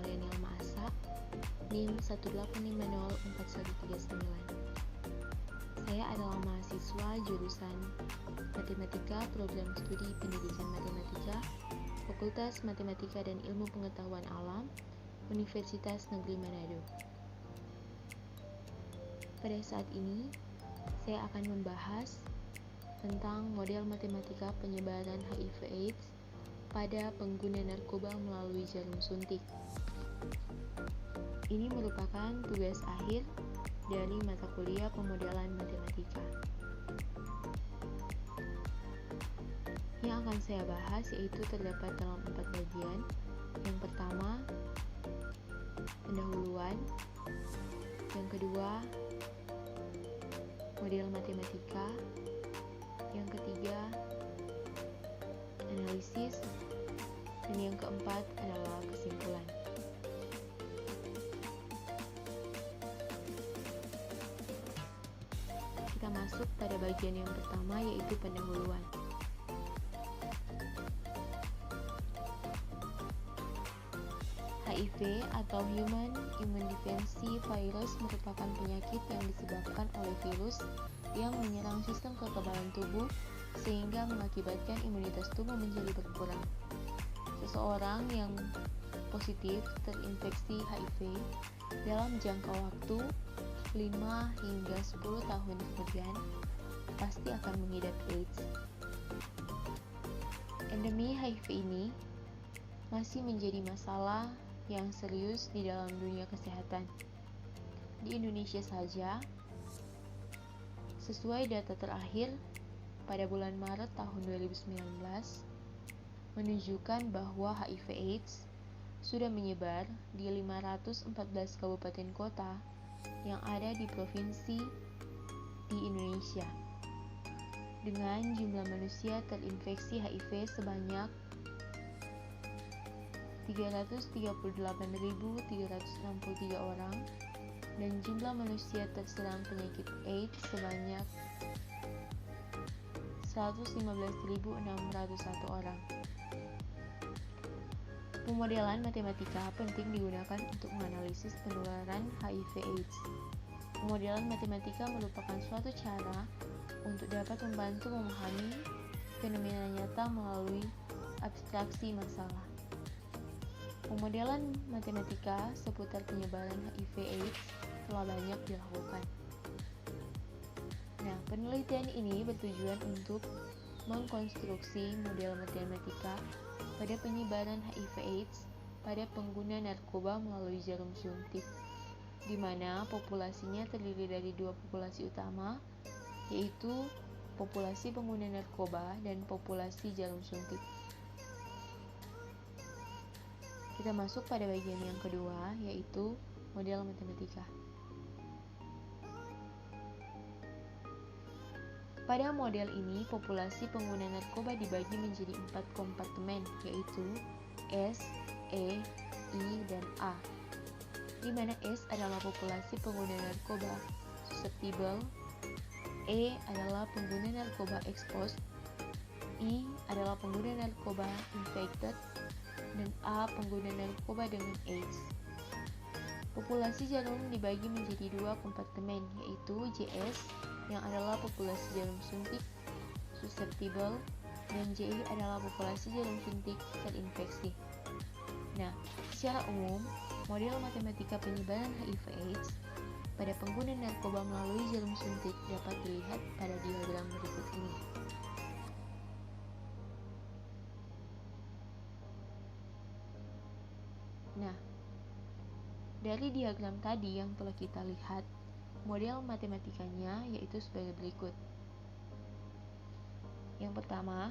Milenial Maasa, NIM 1850439. Saya adalah mahasiswa jurusan Matematika Program Studi Pendidikan Matematika, Fakultas Matematika dan Ilmu Pengetahuan Alam, Universitas Negeri Manado. Pada saat ini, saya akan membahas tentang model matematika penyebaran HIV/AIDS pada pengguna narkoba melalui jarum suntik. Ini merupakan tugas akhir dari mata kuliah pemodelan matematika. Yang akan saya bahas yaitu terdapat dalam 4 bagian. Yang pertama, pendahuluan. Yang kedua, model matematika. Yang ketiga, analisis. Dan yang keempat adalah kesimpulan. Kita masuk pada bagian yang pertama, yaitu pendahuluan. HIV atau Human Immunodeficiency Virus merupakan penyakit yang disebabkan oleh virus yang menyerang sistem kekebalan tubuh sehingga mengakibatkan imunitas tubuh menjadi berkurang. Seseorang yang positif terinfeksi HIV dalam jangka waktu 5 hingga 10 tahun kemudian pasti akan mengidap AIDS. Endemi HIV ini masih menjadi masalah yang serius di dalam dunia kesehatan. Di Indonesia saja, sesuai data terakhir pada bulan Maret tahun 2019, menunjukkan bahwa HIV/AIDS sudah menyebar di 514 kabupaten kota yang ada di provinsi di Indonesia, dengan jumlah manusia terinfeksi HIV sebanyak 338.363 orang dan jumlah manusia terserang penyakit AIDS sebanyak 115.601 orang. Pemodelan matematika penting digunakan untuk menganalisis penularan HIV/AIDS. Pemodelan matematika merupakan suatu cara untuk dapat membantu memahami fenomena nyata melalui abstraksi masalah. Pemodelan matematika seputar penyebaran HIV/AIDS telah banyak dilakukan. Nah, penelitian ini bertujuan untuk mengkonstruksi model matematika pada penyebaran HIV/AIDS pada pengguna narkoba melalui jarum suntik, di mana populasinya terdiri dari dua populasi utama, yaitu populasi pengguna narkoba dan populasi jarum suntik. Kita masuk pada bagian yang kedua, yaitu model matematika. Pada model ini, populasi pengguna narkoba dibagi menjadi 4 kompartemen, yaitu S, E, I, dan A. Di mana S adalah populasi pengguna narkoba susceptible, E adalah pengguna narkoba exposed, I adalah pengguna narkoba infected, dan A pengguna narkoba dengan AIDS. Populasi jarum dibagi menjadi 2 kompartemen, yaitu JS yang adalah populasi jarum suntik susceptible dan JI adalah populasi jarum suntik terinfeksi. Nah, secara umum, model matematika penyebaran HIV/AIDS pada pengguna narkoba melalui jarum suntik dapat dilihat pada diagram berikut ini. Nah, dari diagram tadi yang telah kita lihat, model matematikanya yaitu sebagai berikut. Yang pertama,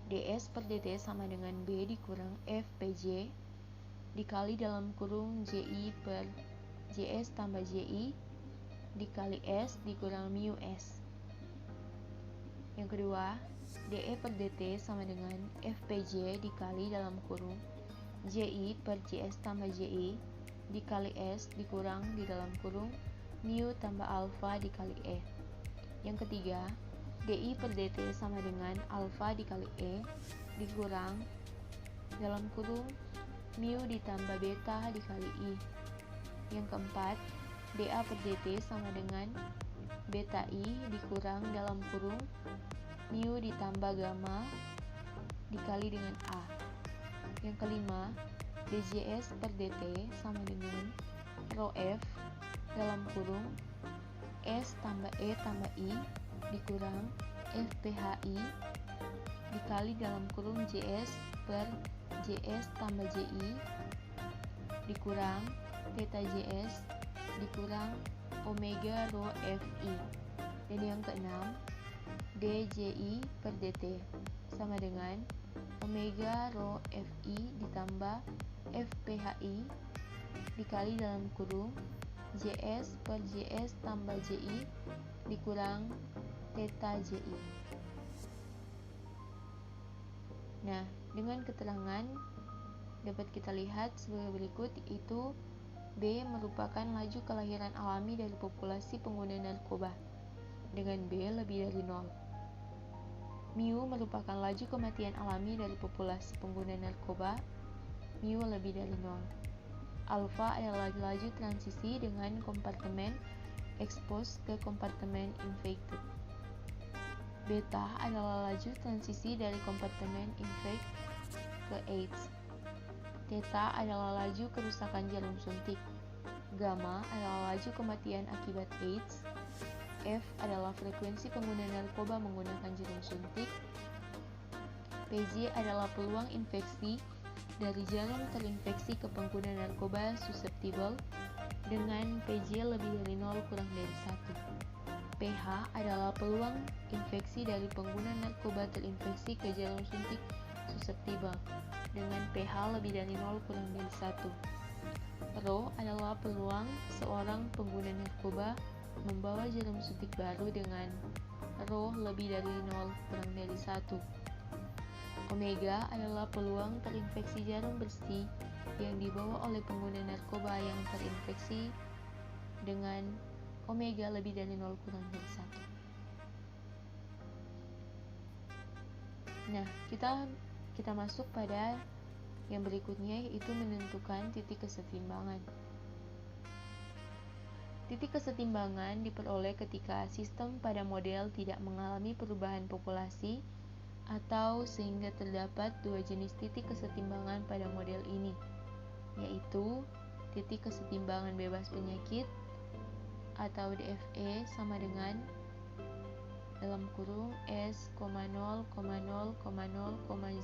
DS per DT sama dengan B dikurang F PJ dikali dalam kurung JI per JS tambah JI dikali S dikurang mu S. Yang kedua, DE per DT sama dengan FPJ dikali dalam kurung JI per JS tambah JI dikali S dikurang di dalam kurung mu tambah alfa dikali E. Yang ketiga, DI per DT sama dengan alfa dikali E dikurang dalam kurung mu ditambah beta dikali I. Yang keempat, dA per dt sama dengan beta I dikurang dalam kurung mu ditambah gamma dikali dengan A. Yang kelima, djs per dt sama dengan rho f dalam kurung S tambah E tambah I dikurang FPHI dikali dalam kurung JS per JS tambah JI dikurang theta JS dikurang omega rho FI. Dan yang keenam, dJI per dt sama dengan omega rho FI ditambah FPHI dikali dalam kurung JS per JS tambah JI dikurang theta JI. Nah, dengan keterangan dapat kita lihat sebagai berikut, yaitu B merupakan laju kelahiran alami dari populasi pengguna narkoba dengan B lebih dari 0. Mu merupakan laju kematian alami dari populasi pengguna narkoba, mu lebih dari 0. Alfa adalah laju transisi dengan kompartemen expose ke kompartemen infected. Beta adalah laju transisi dari kompartemen infect ke AIDS. Theta adalah laju kerusakan jarum suntik. Gamma adalah laju kematian akibat AIDS. F adalah frekuensi pengguna narkoba menggunakan jarum suntik. PJ adalah peluang infeksi dari jarum terinfeksi ke pengguna narkoba susceptible dengan PJ lebih dari 0 kurang dari 1. pH adalah peluang infeksi dari pengguna narkoba terinfeksi ke jarum suntik susceptible dengan pH lebih dari 0 kurang dari 1. Rho adalah peluang seorang pengguna narkoba membawa jarum suntik baru dengan Rho lebih dari 0 kurang dari 1. Omega adalah peluang terinfeksi jarum bersih yang dibawa oleh pengguna narkoba yang terinfeksi dengan omega lebih dari 0 kurang dari 1. Nah, kita masuk pada yang berikutnya, yaitu menentukan titik kesetimbangan. Titik kesetimbangan diperoleh ketika sistem pada model tidak mengalami perubahan populasi atau sehingga terdapat dua jenis titik kesetimbangan pada model ini, yaitu titik kesetimbangan bebas penyakit atau DFE sama dengan dalam kurung S, 0,0, 0,0,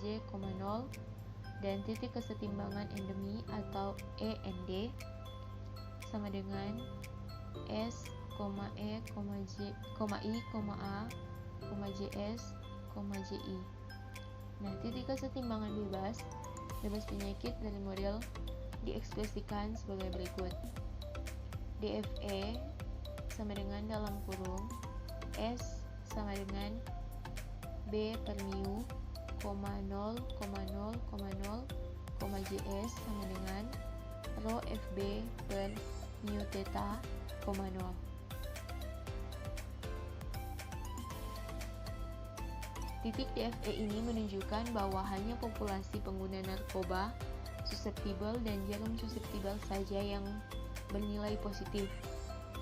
J, 0 dan titik kesetimbangan endemi atau END sama dengan S, E, J, I, A, JS, JI. Nah, titik kesetimbangan bebas penyakit dari model diekspresikan sebagai berikut. DFE sama dengan dalam kurung S sama dengan B per mu, 0,0, JS sama dengan rho FB per mu theta, 0. Titik DFE ini menunjukkan bahwa hanya populasi pengguna narkoba susceptible dan jarum susceptible saja yang bernilai positif,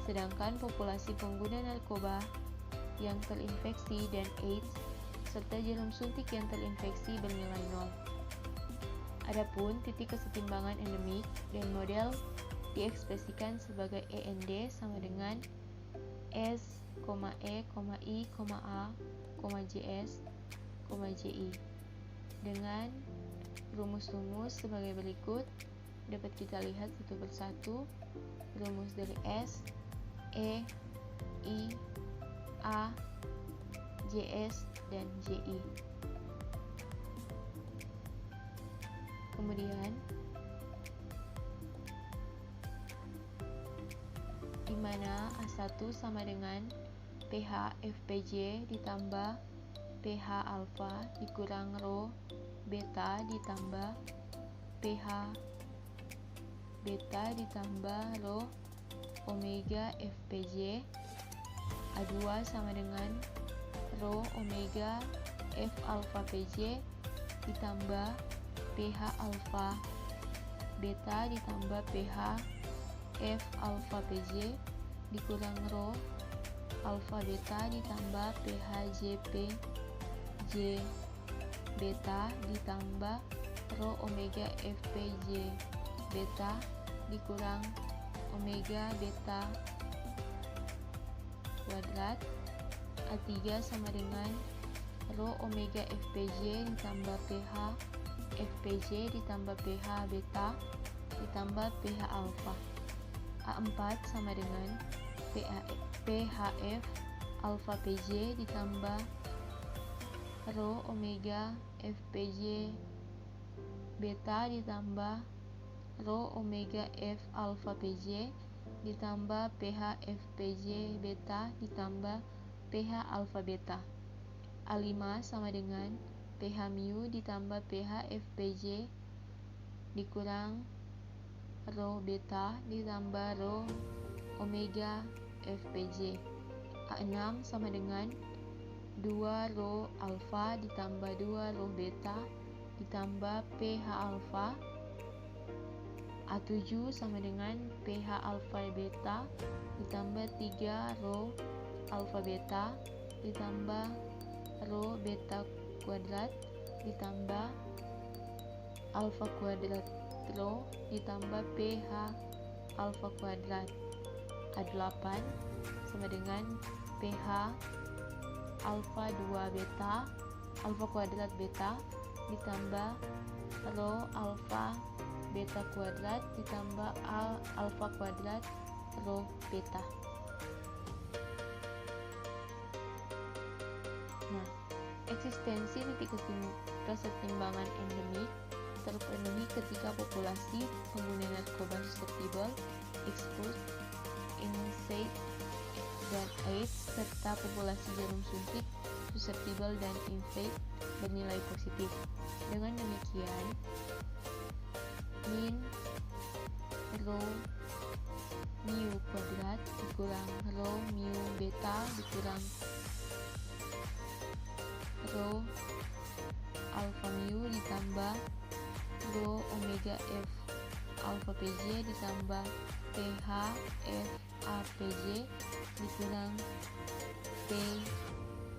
sedangkan populasi pengguna narkoba yang terinfeksi dan AIDS serta jarum suntik yang terinfeksi bernilai 0. Adapun titik kesetimbangan endemik dan model diekspresikan sebagai END sama dengan S, E, I, A, JS, JI. Dengan rumus-rumus sebagai berikut dapat kita lihat satu persatu. Rumus dari S, E, I, A, JS, dan JI. Kemudian di mana A1 sama dengan pH FPJ ditambah pH alfa dikurang rho beta ditambah pH beta ditambah rho omega FPJ. A2 sama dengan rho omega F alpha PJ ditambah pH alpha beta ditambah PH F alfa PJ dikurang rho alfa beta ditambah PH JP J beta ditambah rho omega FPJ beta dikurang omega beta kuadrat. A3 sama dengan rho omega FPJ ditambah PH FPJ ditambah PH beta ditambah PH alfa. A4 sama dengan PHF alfa PJ ditambah rho omega FPJ beta ditambah rho omega F alfa PJ ditambah PH FPJ beta ditambah PH alfa beta. A5 sama dengan PH mu ditambah PH FPJ dikurang rho beta ditambah rho omega FPJ. A6 sama dengan 2 rho alfa ditambah 2 rho beta ditambah PH alfa. A7 sama dengan PH alfa beta ditambah 3 rho alfa beta ditambah rho beta kuadrat ditambah alfa kuadrat rho ditambah PH alfa kuadrat. A8 sama dengan PH alfa 2 beta alfa kuadrat beta ditambah rho alfa beta kuadrat ditambah alfa kuadrat rho beta. Nah, eksistensi titik kesetimbangan endemik terpenuhi ketika populasi pengguna narkoba susceptible, exposed, insane, dan AIDS serta populasi jarum suntik susceptible dan infect bernilai positif. Dengan demikian, min rho mu kuadrat dikurang rho mu beta dikurang rho alfa mu ditambah rho omega F alfa PJ ditambah PH F A PJ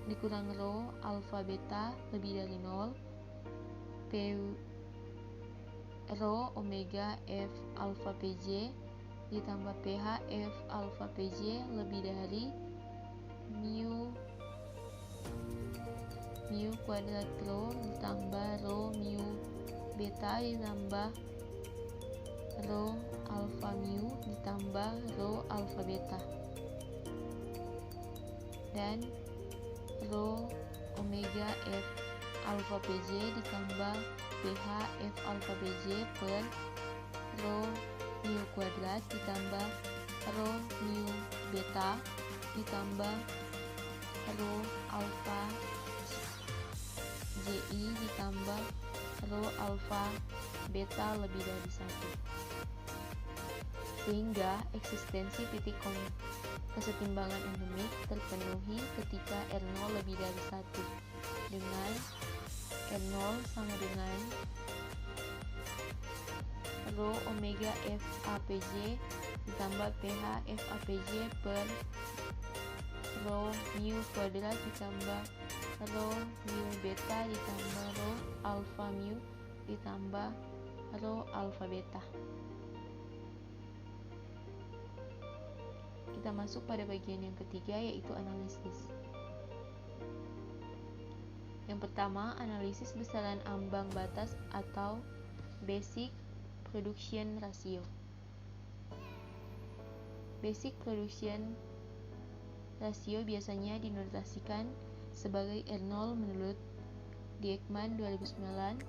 dikurang rho alfa beta lebih dari 0 P rho omega F alfa PJ ditambah PH F alfa PJ lebih dari mu kuadrat rho ditambah rho mu beta ditambah rho alfa mu ditambah rho alfa beta dan rho omega F alfa PJ ditambah PH F alfa PJ per rho mu kuadrat ditambah rho mu beta ditambah rho alfa JI ditambah rho alfa beta lebih dari 1. Sehingga eksistensi titik kesetimbangan endemik terpenuhi ketika R0 lebih dari 1 dengan R0 sama dengan rho omega F APJ ditambah PH F APJ per rho mu kuadrat ditambah rho mu beta ditambah rho alfa mu ditambah rho alfa beta. Kita masuk pada bagian yang ketiga, yaitu analisis. Yang pertama, analisis besaran ambang batas atau basic production ratio. Basic production ratio biasanya dinotasikan sebagai R0 menurut Dieckmann 2009,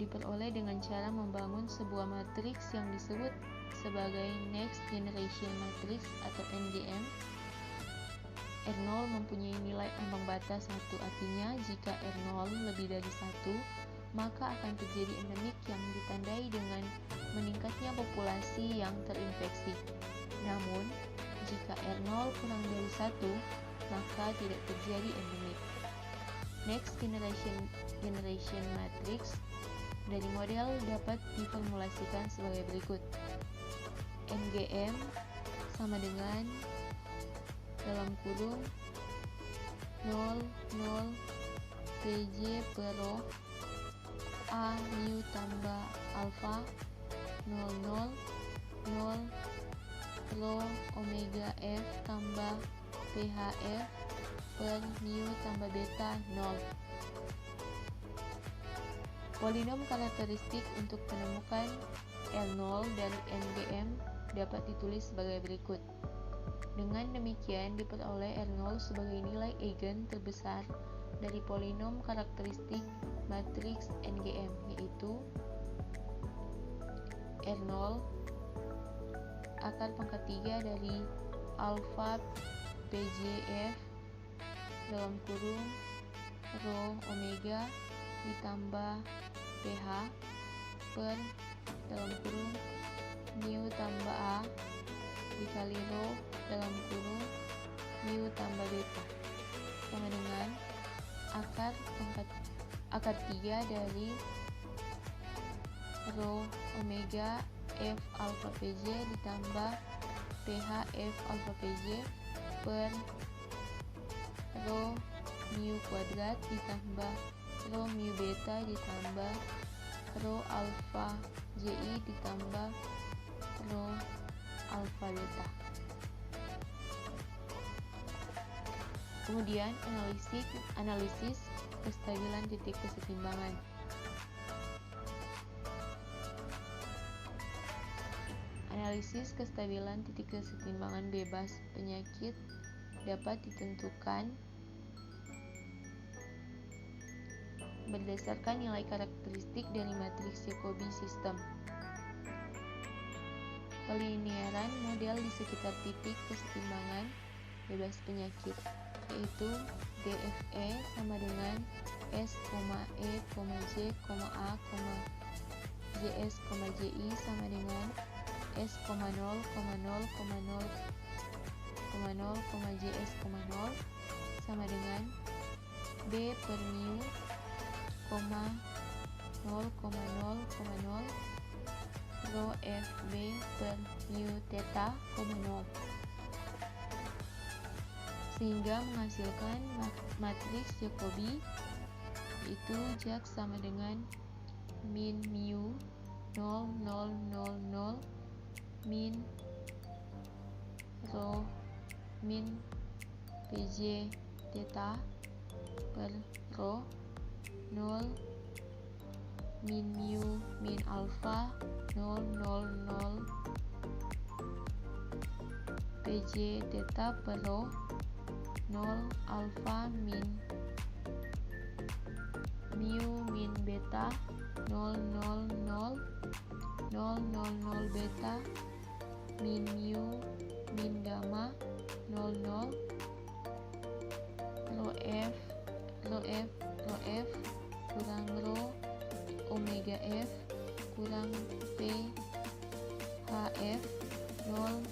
diperoleh dengan cara membangun sebuah matriks yang disebut sebagai Next Generation Matrix atau NGM. R0 mempunyai nilai ambang batas 1, artinya jika R0 lebih dari 1, maka akan terjadi endemik yang ditandai dengan meningkatnya populasi yang terinfeksi. Namun, jika R0 kurang dari 1, maka tidak terjadi endemik. Next Generation Matrix Dari model dapat diformulasikan sebagai berikut. NGM sama dengan dalam kurung 0, 0 PJ per rho A mu tambah alfa 0, 0, 0 rho omega F tambah PHF per mu tambah beta 0. Polinom karakteristik untuk menemukan L0 dari NGM dapat ditulis sebagai berikut. Dengan demikian diperoleh R0 sebagai nilai eigen terbesar dari polinom karakteristik matriks NGM, yaitu R0 akar pangkat 3 dari alfa PJF dalam kurung rho omega ditambah PH per dalam kurung mu tambah A dikali rho dalam kurung mu tambah beta sama dengan akar 3 dari rho omega F alpha PJ ditambah PH F alpha PJ per rho mu kuadrat ditambah rho mu beta ditambah rho alpha JI ditambah rho alpha beta. Kemudian analisis kestabilan titik kesetimbangan. Analisis kestabilan titik kesetimbangan bebas penyakit dapat ditentukan berdasarkan nilai karakteristik dari matriks Jacobi sistem. Kelinearan model di sekitar titik kesetimbangan bebas penyakit, yaitu DFE sama dengan S, E, J, A, JS, JI sama dengan S, 0, 0, 0, 0, JS, 0 sama dengan B per mu, 0, 0, 0, rho FB per mu theta, 0. Sehingga menghasilkan matriks Jacobi, yaitu JAK sama dengan min mu 0, 0, 0, 0 min rho min PJ theta per rho 0 min mu min alpha 0, 0, 0 PJ theta per rho 0 alpha min mu min beta 0, 0, 0 0, 0, 0 beta min mu min gamma 0, 0 rho F kurang rho omega F kurang P HF 0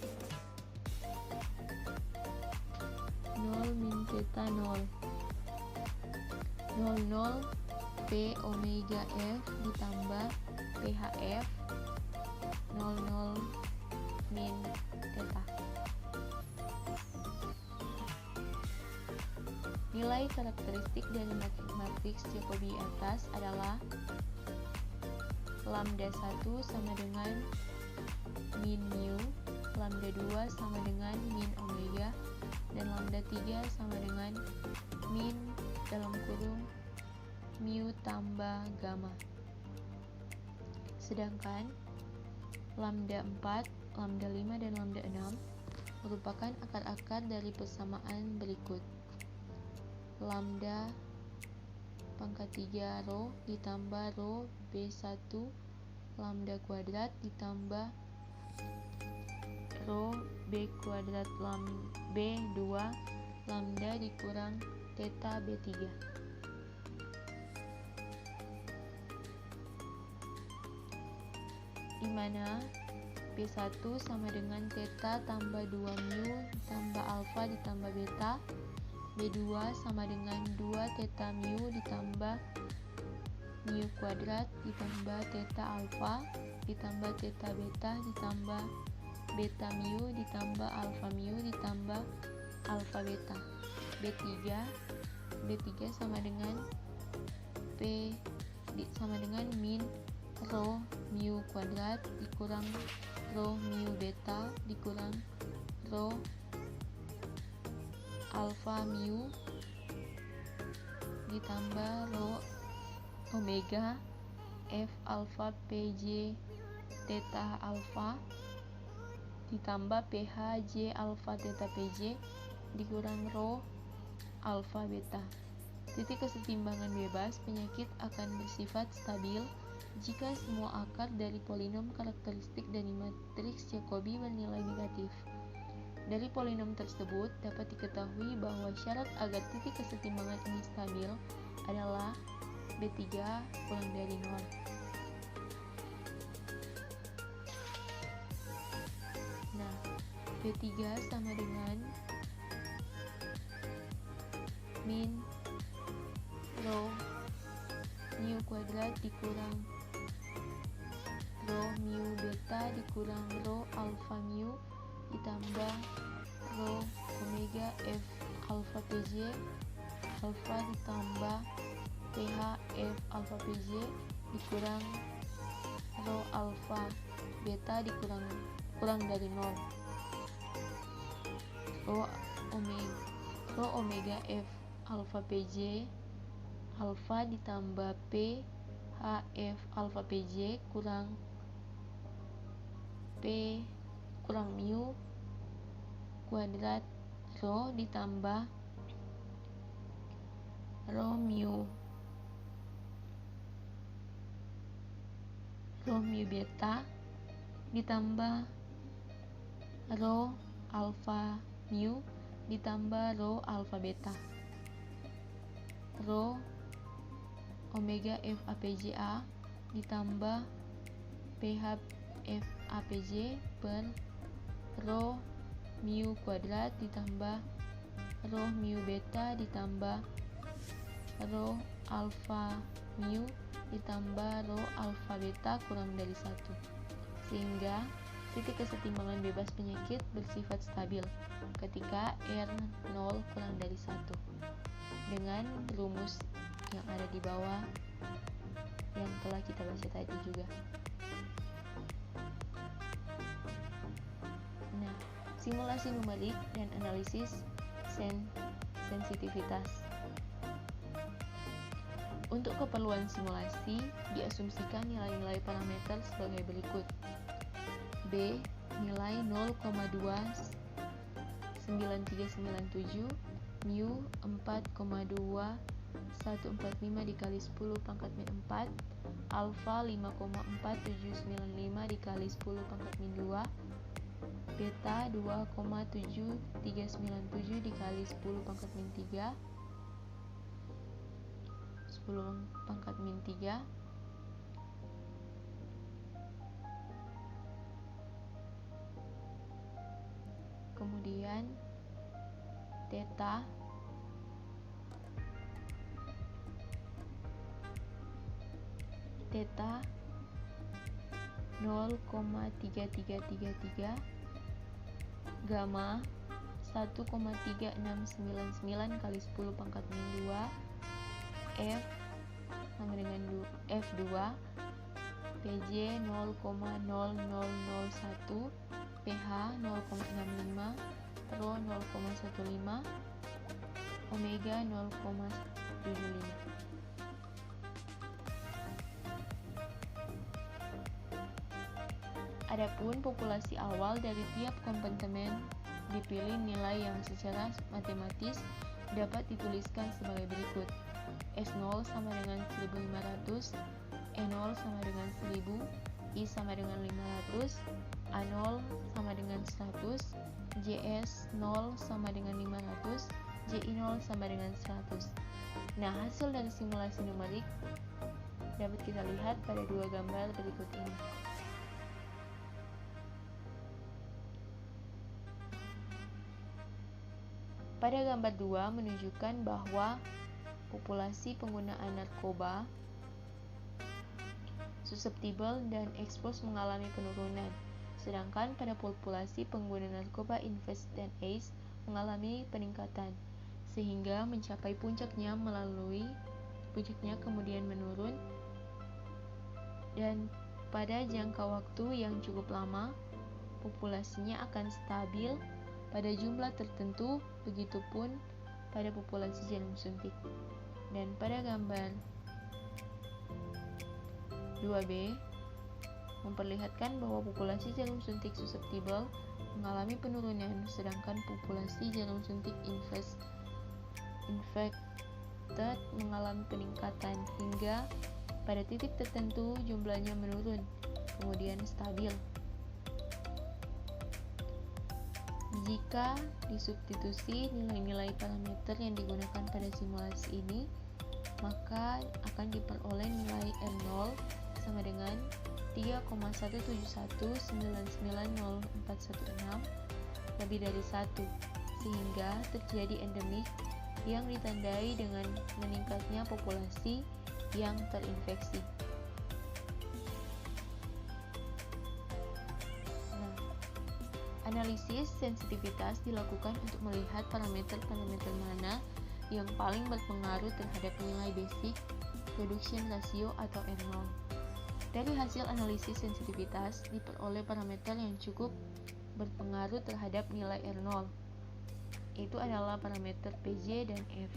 min theta 0 P omega F ditambah PHF 0, min theta. Nilai karakteristik dari matriks Jacobi atas adalah lambda 1 sama dengan min mu, lambda 2 sama dengan min omega, dan lambda 3 sama dengan min dalam kurung mu tambah gamma. Sedangkan lambda 4, lambda 5, dan lambda 6 merupakan akar-akar dari persamaan berikut. Lambda pangkat 3 rho ditambah rho B1 lambda kuadrat ditambah rho B kuadrat B2 lambda dikurang theta B3. Di mana B1 sama dengan theta tambah 2 mu ditambah alpha ditambah beta, B2 sama dengan 2 theta mu ditambah mu kuadrat ditambah theta alfa ditambah theta beta ditambah beta mu ditambah alfa mu ditambah alfa beta. B3 sama dengan sama dengan min rho mu kuadrat dikurang rho mu beta dikurang rho alfa mu ditambah rho omega F alfa PJ theta alfa ditambah PH J alfa theta PJ dikurang rho alfa beta. Titik kesetimbangan bebas penyakit akan bersifat stabil jika semua akar dari polinom karakteristik dari matriks Jacobi bernilai negatif. Dari polinom tersebut dapat diketahui bahwa syarat agar titik kesetimbangan ini stabil adalah B3 kurang dari 0. Nah, B3 sama dengan min rho mu kuadrat dikurang rho mu beta dikurang rho alfa mu ditambah rho omega F alfa PJ alfa ditambah PH F alfa PJ dikurang rho alfa beta kurang dari 0. Rho omega F alfa PJ alfa ditambah P HF alfa PJ kurang mu kuadrat rho ditambah rho mu beta ditambah rho alfa mu ditambah rho alfa beta. Rho omega F APJ-A ditambah PH F APJ per rho mu kuadrat ditambah rho mu beta ditambah rho alfa mu ditambah rho alfa beta kurang dari 1. Sehingga titik kesetimbangan bebas penyakit bersifat stabil ketika R0 kurang dari 1 dengan rumus yang ada di bawah yang telah kita baca tadi juga. Nah, simulasi numerik dan analisis sensitivitas. Untuk keperluan simulasi, diasumsikan nilai-nilai parameter sebagai berikut. B. Nilai 0,29397 mu 4,2145 dikali 10 pangkat min 4 alfa 5,4795 dikali 10 pangkat min 2 beta 2,7397 dikali 10 pangkat min 3 10 pangkat min 3 kemudian theta 0,3333 gamma 1,3699 kali 10 pangkat min 2 F sama dengan F2 PJ 0,0001 PH 0,65 Rho 0,15 Omega 0,75. Adapun populasi awal dari tiap kompartemen dipilih nilai yang secara matematis dapat dituliskan sebagai berikut. S0 sama dengan 1500, E0 sama dengan 1000, I sama dengan 500, A0 sama dengan 100, JS 0 sama dengan 500, JI 0 sama dengan 100. Nah, hasil dari simulasi numerik dapat kita lihat pada dua gambar berikut ini. Pada gambar 2 menunjukkan bahwa populasi penggunaan narkoba susceptible dan expose mengalami penurunan. Sedangkan pada populasi pengguna narkoba invest dan ACE mengalami peningkatan, sehingga mencapai puncaknya kemudian menurun, dan pada jangka waktu yang cukup lama, populasinya akan stabil pada jumlah tertentu, begitupun pada populasi jarum suntik. Dan pada gambar 2B memperlihatkan bahwa populasi jarum suntik susceptible mengalami penurunan, sedangkan populasi jarum suntik infected mengalami peningkatan hingga pada titik tertentu jumlahnya menurun, kemudian stabil. Jika disubstitusi nilai-nilai parameter yang digunakan pada simulasi ini, maka akan diperoleh nilai R0 sama dengan 3,171990416 lebih dari 1, sehingga terjadi endemik yang ditandai dengan meningkatnya populasi yang terinfeksi. Analisis sensitivitas dilakukan untuk melihat parameter-parameter mana yang paling berpengaruh terhadap nilai basic reduction ratio atau R0. Dari hasil analisis sensitivitas diperoleh parameter yang cukup berpengaruh terhadap nilai R0. Itu adalah parameter PJ dan F.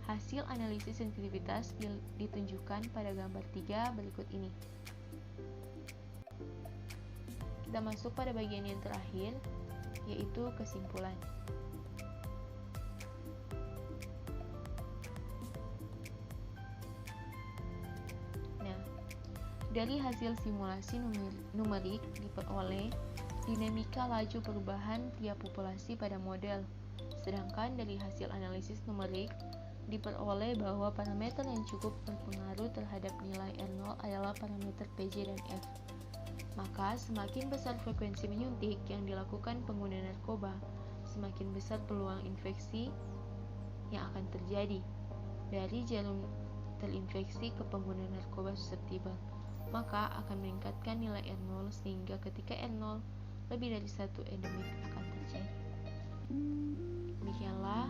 Hasil analisis sensitivitas ditunjukkan pada gambar 3 berikut ini. Kita masuk pada bagian yang terakhir, yaitu kesimpulan. Nah, dari hasil simulasi numerik diperoleh dinamika laju perubahan tiap populasi pada model. Sedangkan dari hasil analisis numerik diperoleh bahwa parameter yang cukup berpengaruh terhadap nilai R0 adalah parameter PJ dan F. Maka semakin besar frekuensi menyuntik yang dilakukan pengguna narkoba, semakin besar peluang infeksi yang akan terjadi dari jarum terinfeksi ke pengguna narkoba susceptible. Maka akan meningkatkan nilai R0 sehingga ketika R0 lebih dari 1 endemik akan terjadi. Demikianlah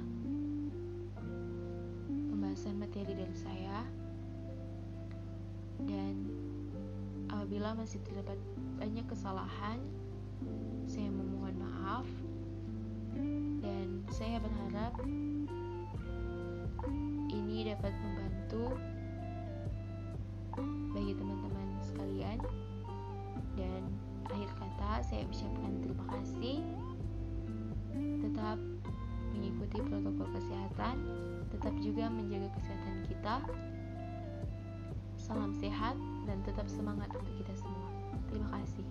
pembahasan materi dari saya, dan apabila masih terdapat banyak kesalahan, saya memohon maaf, dan saya berharap ini dapat membantu bagi teman-teman sekalian. Dan akhir kata saya ucapkan terima kasih. Tetap mengikuti protokol kesehatan, tetap juga menjaga kesehatan kita. Salam sehat dan tetap semangat untuk kita semua. Terima kasih.